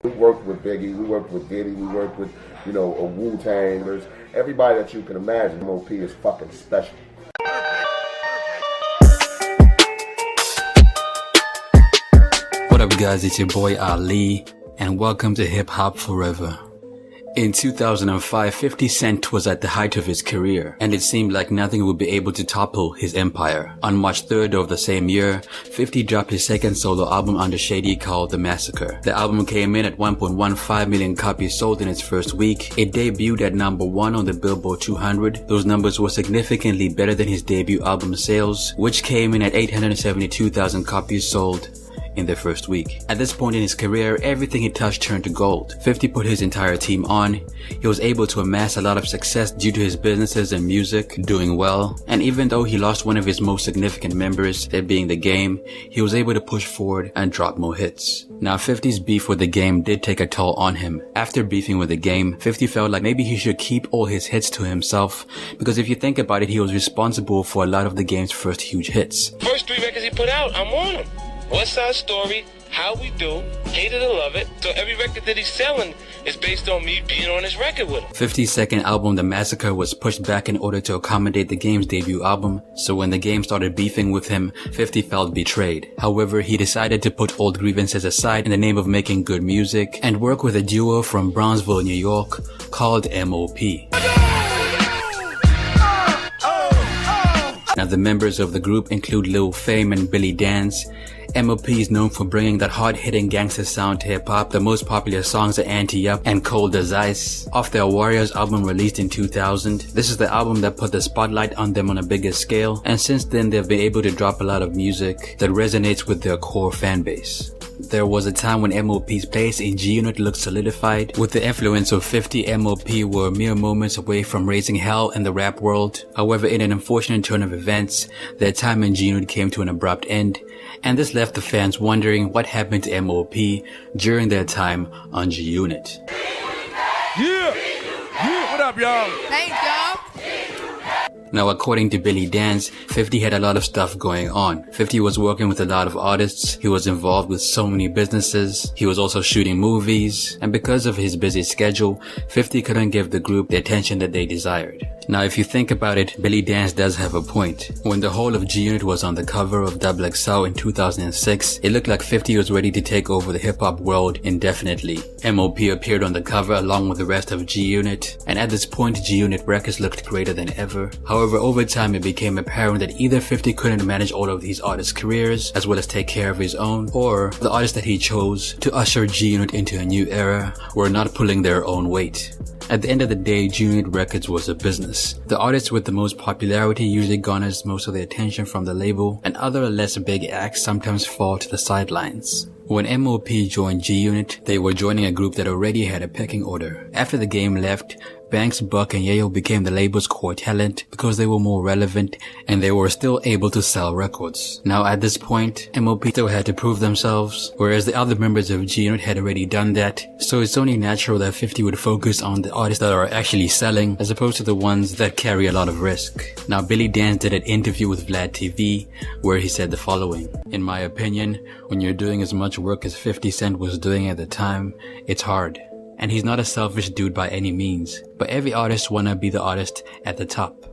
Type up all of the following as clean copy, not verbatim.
We worked with Biggie, we worked with Diddy, we worked with, a Wu-Tang. There's everybody that you can imagine. M.O.P is fucking special. What up guys, it's your boy Ali, and welcome to Hip Hop Forever. In 2005, 50 Cent was at the height of his career, and it seemed like nothing would be able to topple his empire. On March 3rd of the same year, 50 dropped his second solo album under Shady called The Massacre. The album came in at 1.15 million copies sold in its first week. It debuted at number 1 on the Billboard 200. Those numbers were significantly better than his debut album sales, which came in at 872,000 copies sold in the first week. At this point in his career, everything he touched turned to gold. 50 put his entire team on. He was able to amass a lot of success due to his businesses and music doing well. And even though he lost one of his most significant members, that being the Game, he was able to push forward and drop more hits. Now 50's beef with the Game did take a toll on him. After beefing with the Game, 50 felt like maybe he should keep all his hits to himself, because if you think about it, he was responsible for a lot of the Game's first huge hits. First 3 records he put out, I'm on them. West Side Story, How We Do, Hate It or Love It. So every record that he's selling is based on me being on his record with him. 50's second album, The Massacre, was pushed back in order to accommodate the Game's debut album. So when the Game started beefing with him, 50 felt betrayed. However, he decided to put old grievances aside in the name of making good music and work with a duo from Brownsville, New York called M.O.P. Now the members of the group include Lil Fame and Billy Dance. M.O.P is known for bringing that hard-hitting gangster sound to hip-hop. The most popular songs are Anti-Up and Cold as Ice. Off their Warriors album released in 2000, this is the album that put the spotlight on them on a bigger scale, and since then they've been able to drop a lot of music that resonates with their core fan base. There was a time when M.O.P's place in G-Unit looked solidified. With the influence of 50, M.O.P were mere moments away from raising hell in the rap world. However, in an unfortunate turn of events, their time in G-Unit came to an abrupt end, and this left the fans wondering what happened to M.O.P during their time on G-Unit. Yeah! What up, y'all? Thanks, y'all. Now, according to Billy Dance, 50 had a lot of stuff going on. 50 was working with a lot of artists, he was involved with so many businesses, he was also shooting movies, and because of his busy schedule, 50 couldn't give the group the attention that they desired. Now, if you think about it, Billy Dance does have a point. When the whole of G-Unit was on the cover of XXL in 2006, it looked like 50 was ready to take over the hip-hop world indefinitely. M.O.P appeared on the cover along with the rest of G-Unit, and at this point, G-Unit records looked greater than ever. However, over time, it became apparent that either 50 couldn't manage all of these artists' careers, as well as take care of his own, or the artists that he chose to usher G-Unit into a new era were not pulling their own weight. At the end of the day, G-Unit Records was a business. The artist with the most popularity usually garners most of the attention from the label, and other less big acts sometimes fall to the sidelines. When M.O.P joined G-Unit, they were joining a group that already had a pecking order. After the Game left, Banks, Buck, and Yayo became the label's core talent because they were more relevant and they were still able to sell records. Now at this point, M.O.P still had to prove themselves, whereas the other members of G-Unit had already done that, so it's only natural that 50 would focus on the artists that are actually selling as opposed to the ones that carry a lot of risk. Now Billy Dance did an interview with Vlad TV where he said the following: "In my opinion, when you're doing as much work as 50 Cent was doing at the time, it's hard. And he's not a selfish dude by any means, but every artist wanna be the artist at the top.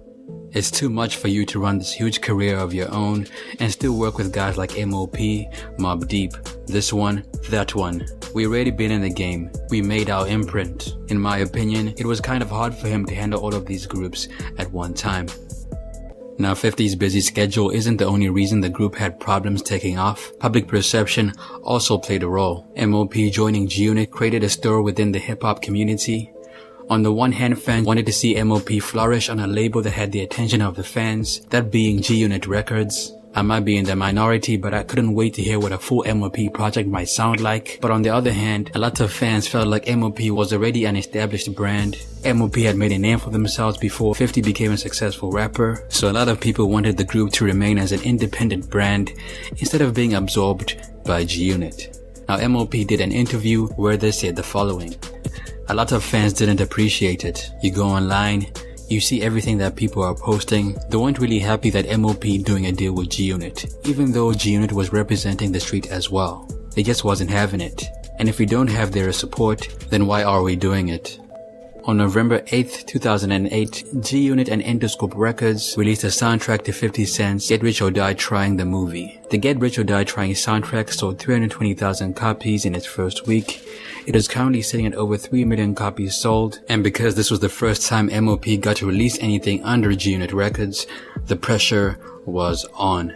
It's too much for you to run this huge career of your own and still work with guys like M.O.P, Mobb Deep, this one, that one. We already been in the game. We made our imprint. In my opinion, it was kind of hard for him to handle all of these groups at one time." Now 50's busy schedule isn't the only reason the group had problems taking off. Public perception also played a role. M.O.P joining G-Unit created a stir within the hip-hop community. On the one hand, fans wanted to see M.O.P flourish on a label that had the attention of the fans, that being G-Unit Records. I might be in the minority, but I couldn't wait to hear what a full M.O.P project might sound like. But on the other hand, a lot of fans felt like M.O.P was already an established brand. M.O.P had made a name for themselves before 50 became a successful rapper, so a lot of people wanted the group to remain as an independent brand instead of being absorbed by G-Unit. Now M.O.P did an interview where they said the following: "A lot of fans didn't appreciate it. You go online, you see everything that people are posting. They weren't really happy that M.O.P doing a deal with G-Unit, even though G-Unit was representing the street as well. They just wasn't having it. And if we don't have their support, then why are we doing it? On November 8th, 2008, G-Unit and Interscope Records released a soundtrack to 50 Cent's Get Rich or Die Trying the movie. The Get Rich or Die Trying soundtrack sold 320,000 copies in its first week. It is currently sitting at over 3 million copies sold, and because this was the first time M.O.P got to release anything under G-Unit Records, the pressure was on.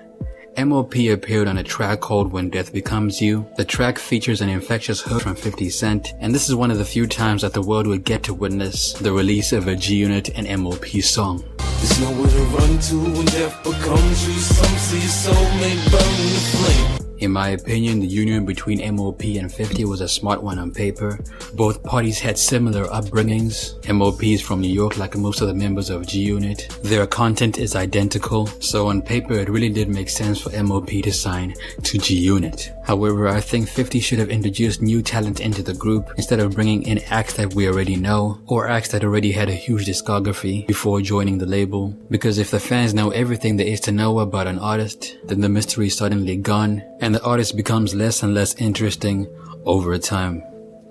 M.O.P appeared on a track called When Death Becomes You. The track features an infectious hook from 50 Cent, and this is one of the few times that the world would get to witness the release of a G-Unit and M.O.P song. There's nowhere to run to when death becomes you. Some see your soul may burn in the flame. In my opinion, the union between M.O.P and 50 was a smart one on paper. Both parties had similar upbringings. M.O.P is from New York like most of the members of G-Unit. Their content is identical, so on paper it really did make sense for M.O.P to sign to G-Unit. However, I think 50 should have introduced new talent into the group instead of bringing in acts that we already know or acts that already had a huge discography before joining the label. Because if the fans know everything there is to know about an artist, then the mystery is suddenly gone and the artist becomes less and less interesting over time.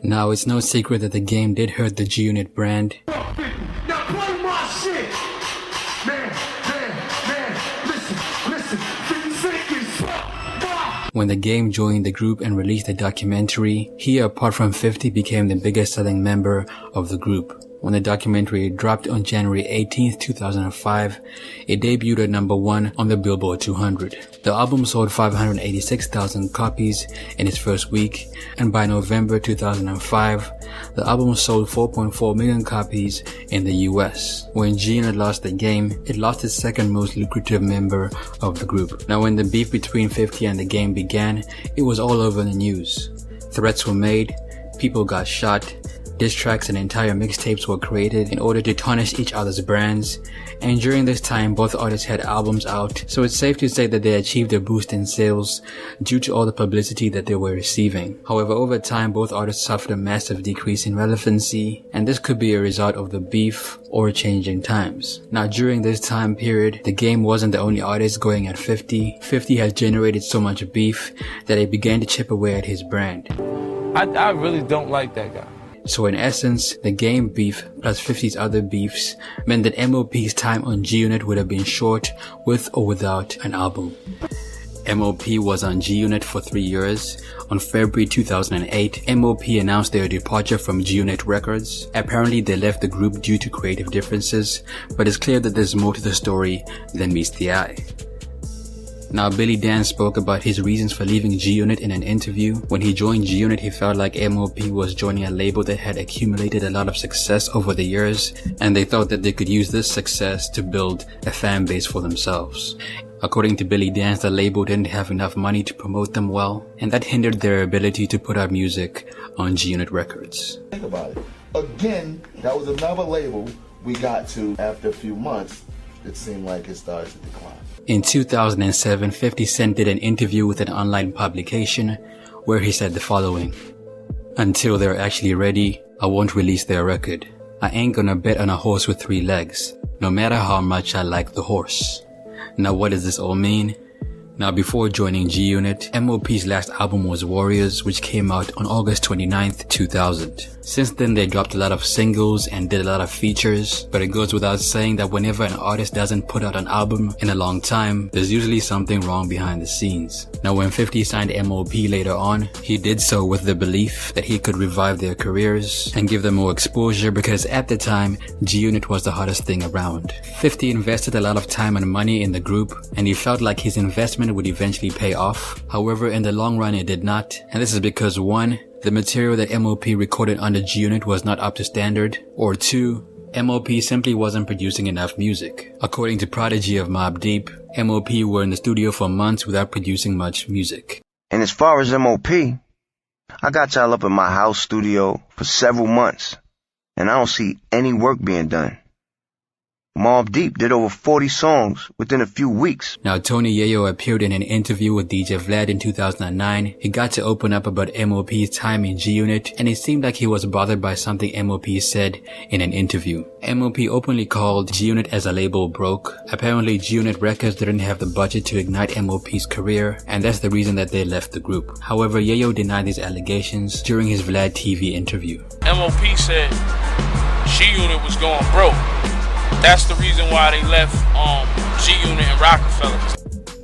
Now, it's no secret that the game did hurt the G-Unit brand. Now play my shit! Man, listen, 50 seconds! When the game joined the group and released a documentary, he, apart from 50, became the biggest selling member of the group. When the documentary dropped on January 18th, 2005, it debuted at number 1 on the Billboard 200. The album sold 586,000 copies in its first week, and by November 2005, the album sold 4.4 million copies in the US. When G-Unit lost the game, it lost its second most lucrative member of the group. Now, when the beef between 50 and the game began, it was all over the news. Threats were made, people got shot, diss tracks and entire mixtapes were created in order to tarnish each other's brands, and during this time both artists had albums out, so it's safe to say that they achieved a boost in sales due to all the publicity that they were receiving. However, over time both artists suffered a massive decrease in relevancy, and this could be a result of the beef or changing times. Now, during this time period, the game wasn't the only artist going at 50. 50 had generated so much beef that it began to chip away at his brand. I really don't like that guy. So in essence, the game beef plus 50's other beefs meant that M.O.P's time on G-Unit would have been short with or without an album. M.O.P was on G-Unit for 3 years. On February 2008, M.O.P announced their departure from G-Unit Records. Apparently they left the group due to creative differences, but it's clear that there's more to the story than meets the eye. Now, Billy Dan spoke about his reasons for leaving G-Unit in an interview. When he joined G-Unit, he felt like M.O.P was joining a label that had accumulated a lot of success over the years, and they thought that they could use this success to build a fan base for themselves. According to Billy Dan, the label didn't have enough money to promote them well, and that hindered their ability to put out music on G-Unit Records. Think about it. Again, that was another label we got to after a few months. It seemed like it started to decline. In 2007, 50 Cent did an interview with an online publication where he said the following: "Until they're actually ready, I won't release their record. I ain't gonna bet on a horse with 3 legs, no matter how much I like the horse." Now, what does this all mean? Now, before joining G-Unit, M.O.P's last album was Warriors, which came out on August 29th, 2000. Since then, they dropped a lot of singles and did a lot of features, but it goes without saying that whenever an artist doesn't put out an album in a long time, there's usually something wrong behind the scenes. Now, when 50 signed M.O.P later on, he did so with the belief that he could revive their careers and give them more exposure, because at the time, G-Unit was the hottest thing around. 50 invested a lot of time and money in the group, and he felt like his investment would eventually pay off. However, in the long run, it did not, and this is because 1, the material that M.O.P recorded under G-Unit was not up to standard, or 2, M.O.P simply wasn't producing enough music. According to Prodigy of Mobb Deep, M.O.P were in the studio for months without producing much music. And as far as M.O.P, I got y'all up in my house studio for several months, and I don't see any work being done. Mobb Deep did over 40 songs within a few weeks. Now, Tony Yayo appeared in an interview with DJ Vlad in 2009. He got to open up about M.O.P's time in G-Unit, and it seemed like he was bothered by something M.O.P said in an interview. M.O.P openly called G-Unit as a label broke. Apparently, G-Unit Records didn't have the budget to ignite M.O.P's career, and that's the reason that they left the group. However, Yayo denied these allegations during his Vlad TV interview. M.O.P said G-Unit was going broke. That's the reason why they left G-Unit and Rockefeller.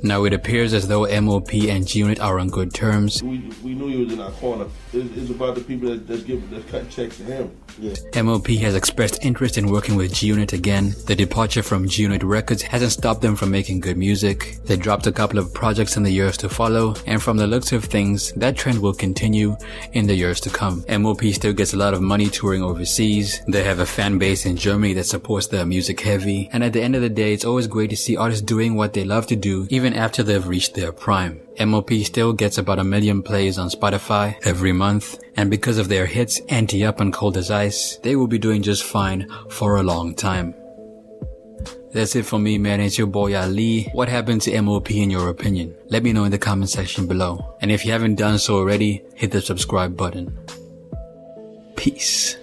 Now it appears as though M.O.P and G-Unit are on good terms. We knew he was in our corner. It's about the people that's cutting checks to him. Yeah. M.O.P has expressed interest in working with G-Unit again. The departure from G-Unit Records hasn't stopped them from making good music. They dropped a couple of projects in the years to follow, and from the looks of things, that trend will continue in the years to come. M.O.P still gets a lot of money touring overseas. They have a fan base in Germany that supports their music heavy, and at the end of the day, it's always great to see artists doing what they love to do, even after they've reached their prime. M.O.P still gets about 1 million plays on Spotify every month, and because of their hits Anti-Up and Cold as Ice, they will be doing just fine for a long time. That's it for me, man. It's your boy Ali. What happened to M.O.P in your opinion? Let me know in the comment section below. And if you haven't done so already, hit the subscribe button. Peace.